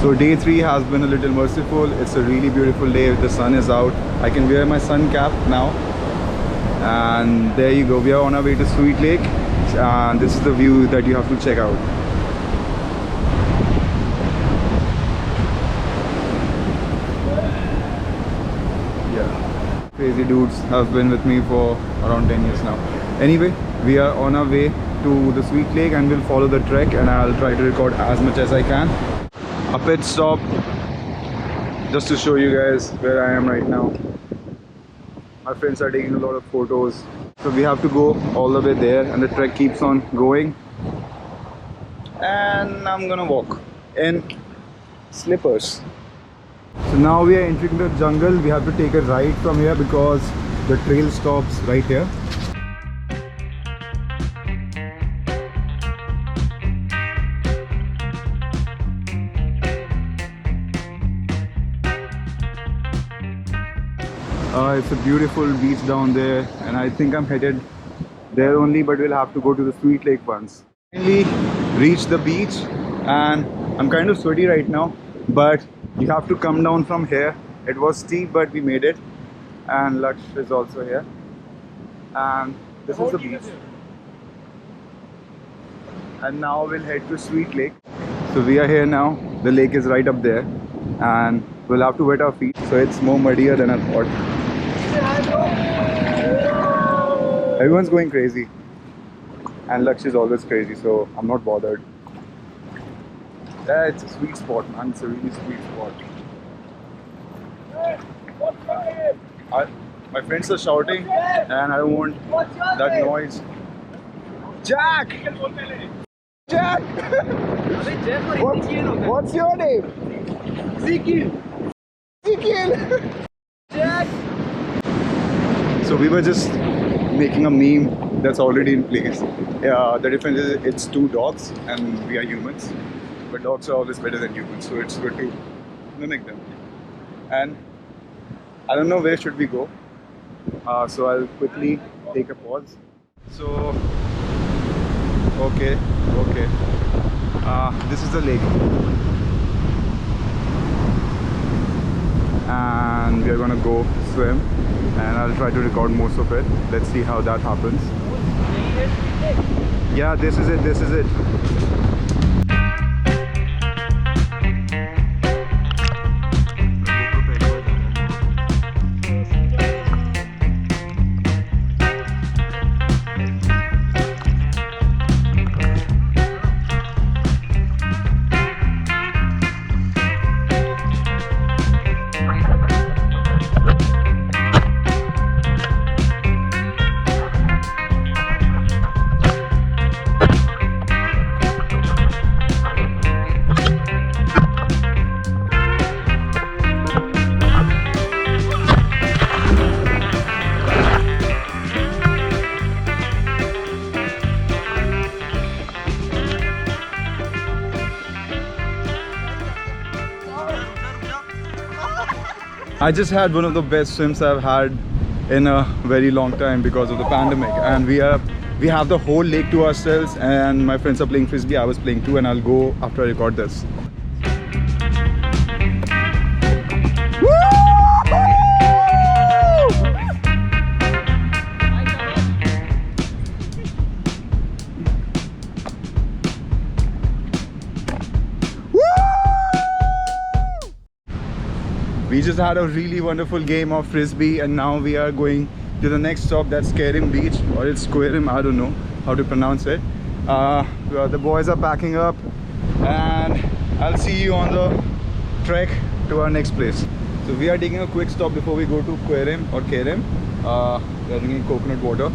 So day 3 has been a little merciful. It's a really beautiful day. The sun is out. I can wear my sun cap now. And there you go. We are on our way to Sweet Lake. And this is the view that you have to check out. Yeah. Crazy dudes have been with me for around 10 years now. Anyway, we are on our way to the Sweet Lake and we'll follow the trek, and I'll try to record as much as I can. A pit stop just to show you guys where I am right now. My friends are taking a lot of photos, so we have to go all the way there, and the trek keeps on going, and I'm gonna walk in slippers. So now we are entering the jungle. We have to take a right from here because the trail stops right here. It's a beautiful beach down there, and I think I'm headed there only, but we'll have to go to the Sweet Lake once. Finally reached the beach, and I'm kind of sweaty right now, but you have to come down from here. It was steep, but we made it, and Laksh is also here, and this is the beach. And now we'll head to Sweet Lake. So we are here now. The lake is right up there, and we'll have to wet our feet, so it's more muddier than I thought. Everyone's going crazy, and Laksh is always crazy, so I'm not bothered. Yeah, it's a sweet spot, man. It's a really sweet spot. My friends are shouting, and I don't want that noise. Jack! Jack! What's your name? Ezekiel! Ezekiel! Jack! So we were just making a meme that's already in place. The difference is it's two dogs and we are humans, but dogs are always better than humans, so it's good to mimic them. And I don't know where should we go, so I'll quickly take a pause. So okay, this is the lake, and we are gonna go swim, and I'll try to record most of it. Let's see how that happens. Yeah, this is it. I just had one of the best swims I've had in a very long time because of the pandemic, and we have the whole lake to ourselves, and my friends are playing frisbee. I was playing too, and I'll go after I record this. We just had a really wonderful game of frisbee, and now we are going to the next stop. That's Kerim Beach, or it's Kerim, I don't know how to pronounce it. The boys are packing up, and I'll see you on the trek to our next place. So we are taking a quick stop before we go to Kerim. We are drinking coconut water.